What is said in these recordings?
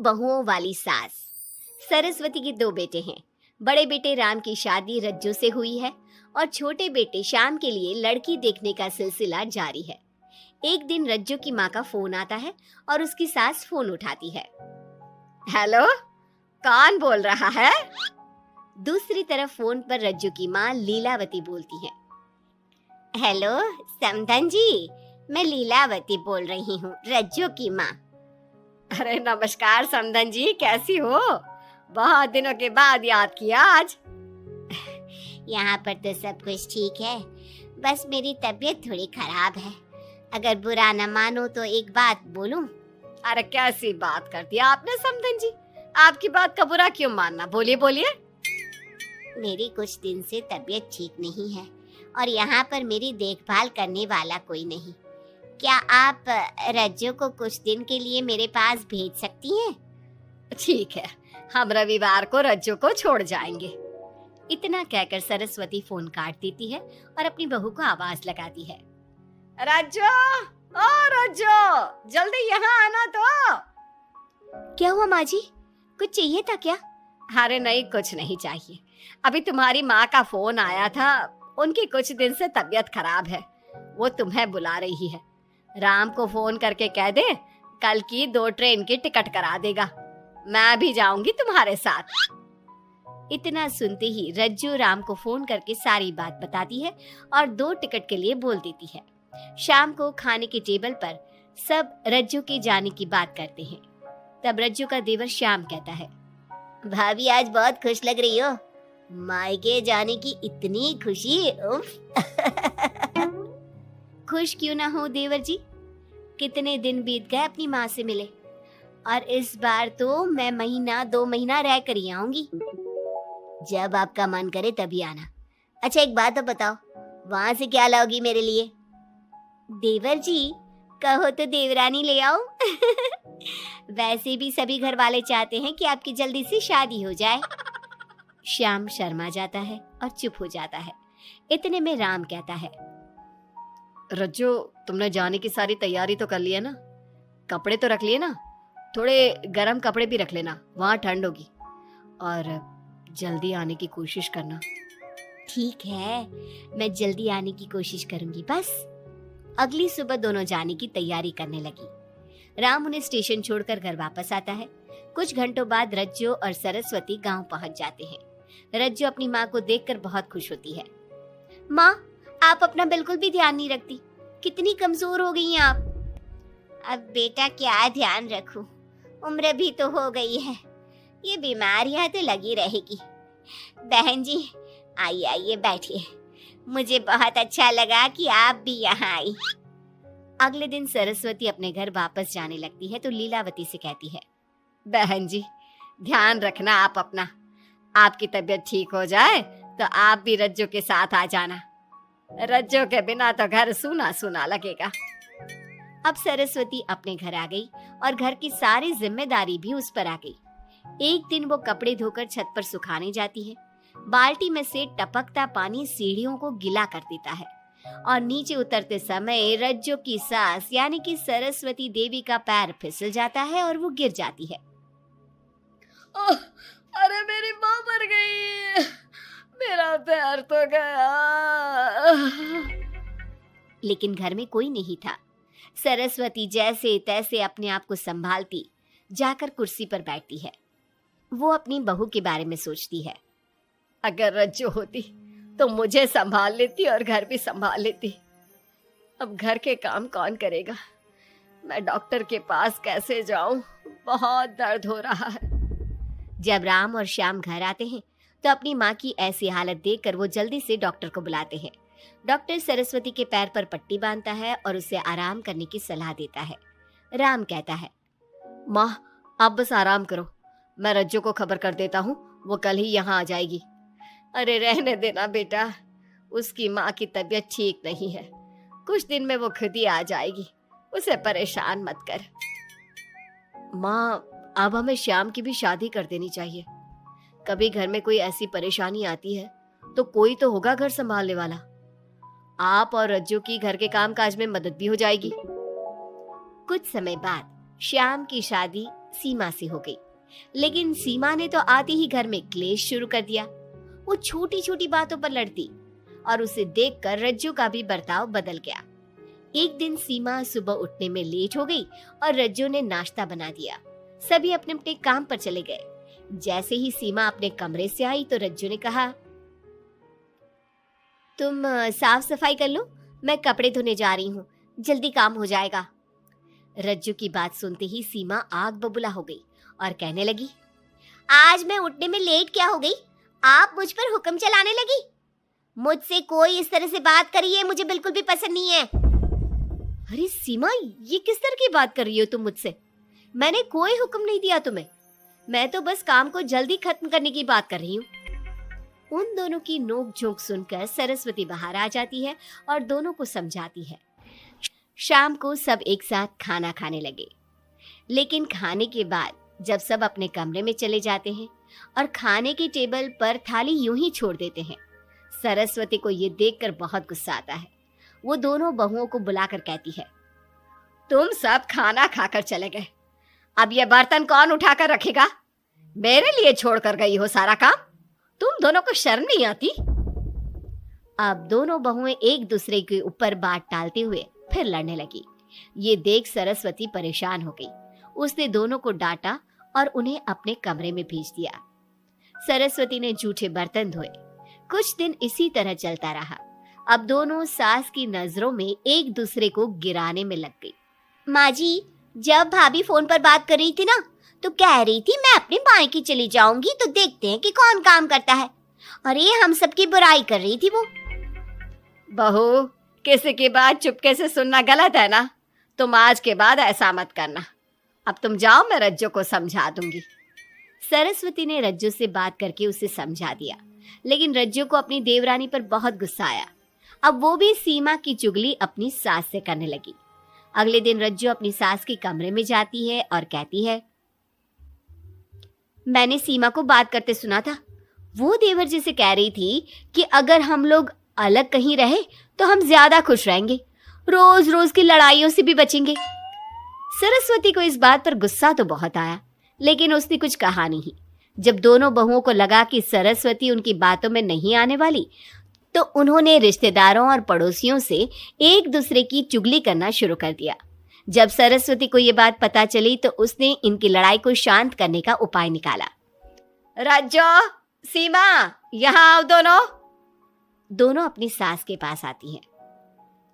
बहुओं वाली सास। सरस्वती के दो बेटे हैं। बड़े बेटे राम की शादी रज्जू से हुई है और छोटे बेटे श्याम के लिए लड़की देखने का सिलसिला जारी है। एक दिन रज्जू की माँ का फोन आता है और उसकी सास फोन उठाती है। हेलो, कौन बोल रहा है? दूसरी तरफ फोन पर रज्जू की माँ लीलावती बोलती है। हेलो समधन जी, मैं लीलावती बोल रही हूँ, रज्जू की माँ। अरे नमस्कार समधन जी, कैसी हो? बहुत दिनों के बाद याद किया आज। यहाँ पर तो सब कुछ ठीक है, बस मेरी तबीयत थोड़ी खराब है। अगर बुरा न मानो तो एक बात बोलूं? अरे कैसी बात कर दी आपने समधन जी, आपकी बात का बुरा क्यों मानना, बोलिए बोलिए। मेरी कुछ दिन से तबीयत ठीक नहीं है और यहाँ पर मेरी देखभाल करने वाला कोई नहीं। क्या आप रज्जू को कुछ दिन के लिए मेरे पास भेज सकती हैं? ठीक है, हम रविवार को रज्जू को छोड़ जाएंगे। इतना कहकर सरस्वती फोन काट देती है और अपनी बहू को आवाज लगाती है। रज्जू, ओ रज्जू, जल्दी यहाँ आना तो। क्या हुआ माँ जी, कुछ चाहिए था क्या? अरे नहीं, कुछ नहीं चाहिए। अभी तुम्हारी माँ का फोन आया था, उनकी कुछ दिन से तबीयत खराब है, वो तुम्हें बुला रही है। राम को फोन करके कह दे कल की 2 ट्रेन की टिकट करा देगा, मैं भी जाऊंगी तुम्हारे साथ। इतना सुनते ही रज्जू राम को फोन करके सारी बात बताती है और 2 टिकट के लिए बोल देती है। शाम को खाने के टेबल पर सब रज्जू के जाने की बात करते हैं। तब रज्जू का देवर श्याम कहता है, भाभी आज बहुत खुश लग रही हो, मायके जाने की इतनी खुशी, उफ। खुश क्यों ना हो देवर जी, कितने दिन बीत गए अपनी माँ से मिले, और इस बार तो मैं 1-2 महीना रह कर ही आऊंगी। जब आपका मन करे तभी आना। अच्छा एक बात तो बताओ, वहां से क्या लाओगी मेरे लिए? देवर जी कहो तो देवरानी ले आओ। वैसे भी सभी घर वाले चाहते हैं कि आपकी जल्दी से शादी हो जाए। श्याम शर्मा जाता है और चुप हो जाता है। इतने में राम कहता है, रज्जू तुमने जाने की सारी तैयारी तो कर ली है ना? कपड़े तो रख लिए ना? थोड़े गर्म कपड़े भी रख लेना, वहां ठंड होगी, और जल्दी आने की कोशिश करना। ठीक है, मैं जल्दी आने की कोशिश करूंगी बस। अगली सुबह दोनों जाने की तैयारी करने लगी। राम उन्हें स्टेशन छोड़कर घर वापस आता है। कुछ घंटों बाद रज्जू और सरस्वती गांव पहुंच जाते हैं। रज्जू अपनी माँ को देखकर बहुत खुश होती है। माँ, आप अपना बिल्कुल भी ध्यान नहीं रखती, कितनी कमजोर हो गई हैं आप। अब बेटा क्या ध्यान रखूं, उम्र भी तो हो गई है, ये बीमारियां तो लगी रहेगी। बहन जी आइए आइए बैठिए, मुझे बहुत अच्छा लगा कि आप भी यहाँ आई। अगले दिन सरस्वती अपने घर वापस जाने लगती है तो लीलावती से कहती है, बहन जी ध्यान रखना आप अपना, आपकी तबीयत ठीक हो जाए तो आप भी रज्जू के साथ आ जाना, रज्जू के बिना तो घर सूना सूना लगेगा। अब सरस्वती अपने घर आ गई और घर की सारी जिम्मेदारी भी उस पर आ गई। एक दिन वो कपड़े धोकर छत पर सुखाने जाती है। बाल्टी में से टपकता पानी सीढ़ियों को गीला कर देता है और नीचे उतरते समय रज्जू की सास यानी कि सरस्वती देवी का पैर फिसल जाता है और वो गिर जाती है। अरे मेरी माँ मर गई, मेरा पैर तो गया। लेकिन घर में कोई नहीं था। सरस्वती जैसे तैसे अपने आप को संभालती जाकर कुर्सी पर बैठती है। वो अपनी बहू के बारे में सोचती है, अगर रज्जू होती तो मुझे संभाल लेती और घर भी संभाल लेती। अब घर के काम कौन करेगा, मैं डॉक्टर के पास कैसे जाऊं, बहुत दर्द हो रहा है। जब राम और श्याम घर आते हैं तो अपनी माँ की ऐसी हालत देखकर वो जल्दी से डॉक्टर को बुलाते हैं। डॉक्टर सरस्वती के पैर पर पट्टी बांधता है और उसे आराम करने की सलाह देता है। राम कहता है, माँ आप बस आराम करो, मैं रज्जू को खबर कर देता हूँ, वो कल ही यहाँ आ जाएगी। अरे रहने देना बेटा, उसकी माँ की तबीयत ठीक नहीं है, कुछ दिन में वो खुद ही आ जाएगी, उसे परेशान मत कर। माँ अब हमें श्याम की भी शादी कर देनी चाहिए, कभी घर में कोई ऐसी परेशानी आती है तो कोई तो होगा घर संभालने वाला। आप और रज्जू की घर के काम काज में मदद भी हो जाएगी। कुछ समय बाद श्याम की शादी सीमा से हो गई। लेकिन सीमा ने तो आते ही घर में क्लेश शुरू कर दिया। वो छोटी छोटी बातों पर लड़ती और उसे देखकर रज्जू का भी बर्ताव बदल गया। एक दिन सीमा सुबह उठने में लेट हो गई और रज्जू ने नाश्ता बना दिया। सभी अपने अपने काम पर चले गए। जैसे ही सीमा अपने कमरे से आई तो रज्जू ने कहा, तुम साफ सफाई कर लो, मैं कपड़े धोने जा रही हूँ, जल्दी काम हो जाएगा। रज्जू की बात सुनते ही सीमा आग बबूला हो गई और कहने लगी, आज मैं उठने में लेट क्या हो गई? आप मुझ पर हुक्म चलाने लगी। मुझसे कोई इस तरह से बात करी है मुझे बिल्कुल भी पसंद नहीं है। अरे सीमा, ये किस तरह की बात कर रही हो तुम मुझसे? मैंने कोई हुक्म नहीं दिया तुम्हें। मैं तो बस काम को जल्दी खत्म करने की बात कर रही हूँ। उन दोनों की नोक झोंक सुनकर सरस्वती बाहर आ जाती है और दोनों को समझाती है। शाम को सब एक साथ खाना खाने लगे। लेकिन खाने के बाद जब सब अपने कमरे में चले जाते हैं और खाने की टेबल पर थाली यूं ही छोड़ देते हैं, सरस्वती को ये देखकर बहुत गुस्सा आता है। वो दोनों बहुओं को बुलाकर कहती है, तुम सब खाना खाकर चले गए, अब ये बर्तन कौन उठाकर रखेगा? मेरे लिए छोड़कर गई हो सारा काम। तुम दोनों को शर्म नहीं आती? अब दोनों बहुएं एक दूसरे के ऊपर बात टालते हुए फिर लड़ने लगी। ये देख सरस्वती परेशान हो गई। उसने दोनों को डांटा और उन्हें अपने कमरे में भेज दिया। सरस्वती ने जूठे बर्तन धोए। कुछ दिन इसी तरह चलता रहा। अब दोनों सास की नजरों में एक दूसरे को गिराने में लग गई। माँ जी, जब भाभी फोन पर बात कर रही थी ना, तो कह रही थी मैं अपने मायके चली जाऊंगी तो देखते हैं कि कौन काम करता है। अरे हम सबकी बुराई कर रही थी वो। बहू, किसी की बात चुपके से सुनना गलत है ना। तुम आज के बाद ऐसा मत करना। अब तुम जाओ, मैं रज्जू को समझा दूंगी। सरस्वती ने रज्जू से बात करके उसे समझा दिया। लेकिन रज्जू को अपनी देवरानी पर बहुत गुस्सा आया। अब वो भी सीमा की चुगली अपनी सास से करने लगी। अगले दिन रज्जू अपनी सास के कमरे में जाती है और कहती है, मैंने सीमा को बात करते सुना था। वो देवर जी से कह रही थी कि अगर हम लोग अलग कहीं रहे तो हम ज्यादा खुश रहेंगे, रोज रोज की लड़ाइयों से भी बचेंगे। सरस्वती को इस बात पर गुस्सा तो बहुत आया, लेकिन उसने कुछ कहा नहीं। जब दोनों बहुओं को लगा कि सरस्वती उनकी बातों में नहीं आने वाली, तो उन्होंने रिश्तेदारों और पड़ोसियों से एक दूसरे की चुगली करना शुरू कर दिया। जब सरस्वती को ये बात पता चली तो उसने इनकी लड़ाई को शांत करने का उपाय निकाला। रज्जो, सीमा, यहाँ आओ दोनों। दोनों अपनी सास के पास आती हैं।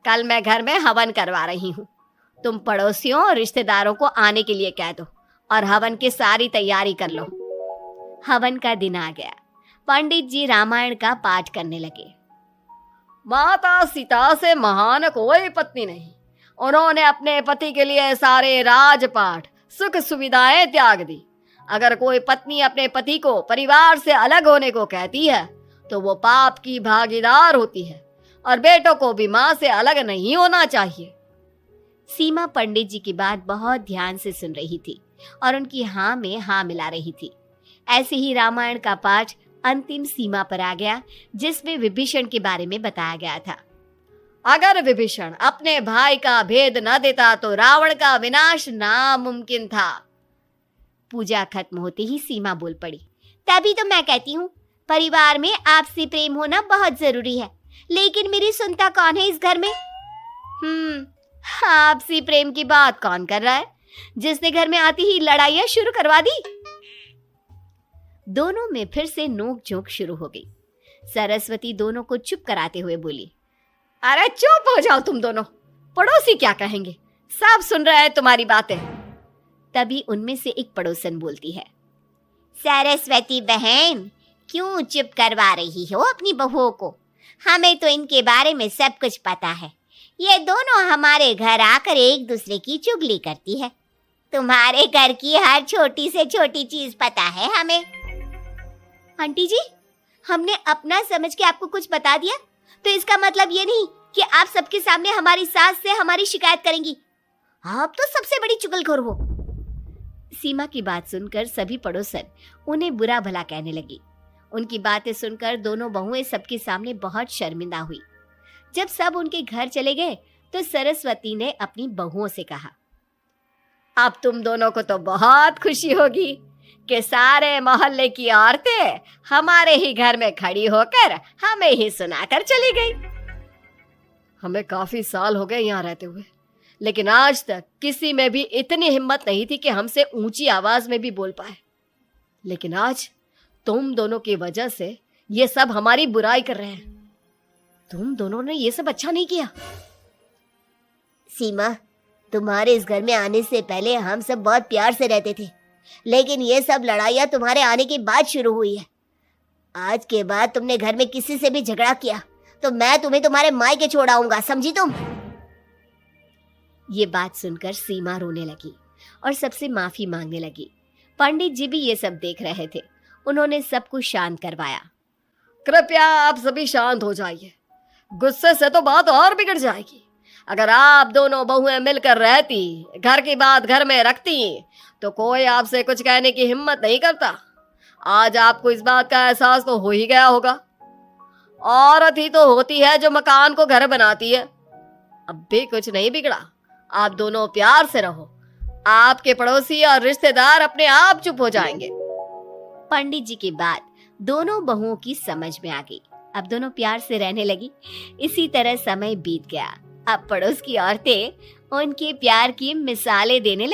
कल मैं घर में हवन करवा रही हूँ। तुम पड़ोसियों और रिश्तेदारों को आने के लिए कह दो और हवन की सारी तैयारी कर लो। हवन का दिन आ गया। पंडित जी रामायण का पाठ करने लगे। माता सीता से महान कोई पत्नी नहीं। उन्होंने अपने पति के लिए सारे राजपाट, सुख सुविधाएं त्याग दी। अगर कोई पत्नी अपने पति को परिवार से अलग होने को कहती है तो वो पाप की भागीदार होती है और बेटों को भी मां से अलग नहीं होना चाहिए। सीमा पंडित जी की बात बहुत ध्यान से सुन रही थी और उनकी हाँ में हाँ मिला रही थी। ऐसे ही रामायण का पाठ अंतिम सीमा पर आ गया, जिसमें विभीषण के बारे में बताया गया था। अगर विभीषण अपने भाई का भेद न देता तो रावण का विनाश नामुमकिन था। पूजा खत्म होते ही सीमा बोल पड़ी, तभी तो मैं कहती हूँ परिवार में आपसी प्रेम होना बहुत जरूरी है। लेकिन मेरी सुनता कौन है इस घर में? आपसी प्रेम की बात कौन कर रहा है, जिसने घर में आती ही लड़ाइयां शुरू करवा दी? दोनों में फिर से नोक झोंक शुरू हो गई। सरस्वती दोनों को चुप कराते हुए बोली, अरे चुप हो जाओ तुम दोनों, पड़ोसी क्या कहेंगे, सब सुन रहे हैं तुम्हारी बातें। तभी उनमें से एक पड़ोसन बोलती है, सरस्वती बहन, क्यों चुप करवा रही हो अपनी बहुओं को? हमें तो इनके बारे में सब कुछ पता है। ये दोनों हमारे घर आकर एक दूसरे की चुगली करती है। तुम्हारे घर की हर छोटी से छोटी चीज पता है हमें। आंटी जी, हमने अपना समझ के आपको कुछ बता दिया तो इसका मतलब ये नहीं कि आप सबके सामने हमारी सास से हमारी शिकायत करेंगी। आप तो सबसे बड़ी चुगलखोर हो। सीमा की बात सुनकर सभी पड़ोसन उन्हें बुरा भला कहने लगी। उनकी बातें सुनकर दोनों बहुएं सबके सामने बहुत शर्मिंदा हुई। जब सब उनके घर चले गए तो सरस्वती ने अपनी बहुओं से कहा, अब तुम दोनों को तो बहुत खुशी होगी कि सारे मोहल्ले की औरतें हमारे ही घर में खड़ी होकर हमें ही सुनाकर चली गई। हमें काफी साल हो गए यहाँ रहते हुए, लेकिन आज तक किसी में भी इतनी हिम्मत नहीं थी कि हमसे ऊंची आवाज में भी बोल पाए। लेकिन आज तुम दोनों की वजह से ये सब हमारी बुराई कर रहे हैं। तुम दोनों ने ये सब अच्छा नहीं किया। सीमा, तुम्हारे इस घर में आने से पहले हम सब बहुत प्यार से रहते थे, लेकिन ये सब लड़ाइयाँ तुम्हारे आने के बाद शुरू हुई है। आज के बाद तुमने घर में किसी से भी झगड़ा किया तो मैं तुम्हें तुम्हारे मायके छोड़ाऊंगा, समझी तुम? ये बात सुनकर सीमा रोने लगी और सबसे माफी मांगने लगी। पंडित जी भी ये सब देख रहे थे। उन्होंने सबको शांत करवाया। कृपया आप सभी शांत हो जाइए, गुस्से से तो बात और बिगड़ जाएगी। अगर आप दोनों बहुएं मिलकर रहती, घर की बात घर में रखती, तो कोई आपसे कुछ कहने की हिम्मत नहीं करता। आज आपको इस बात का एहसास तो हो ही गया होगा। औरत ही तो होती है जो मकान को घर बनाती है। अब भी कुछ नहीं बिगड़ा, आप दोनों प्यार से रहो। आपके पड़ोसी और रिश्तेदार अपने आप चुप हो जाएंगे। पंडित जी की बात दोनों बहुओं की समझ में आ गई। अब दोनों प्यार से रहने लगी। इसी तरह समय बीत गया। अब पड़ोस की औरतें उनके प्यार की मिसालें देने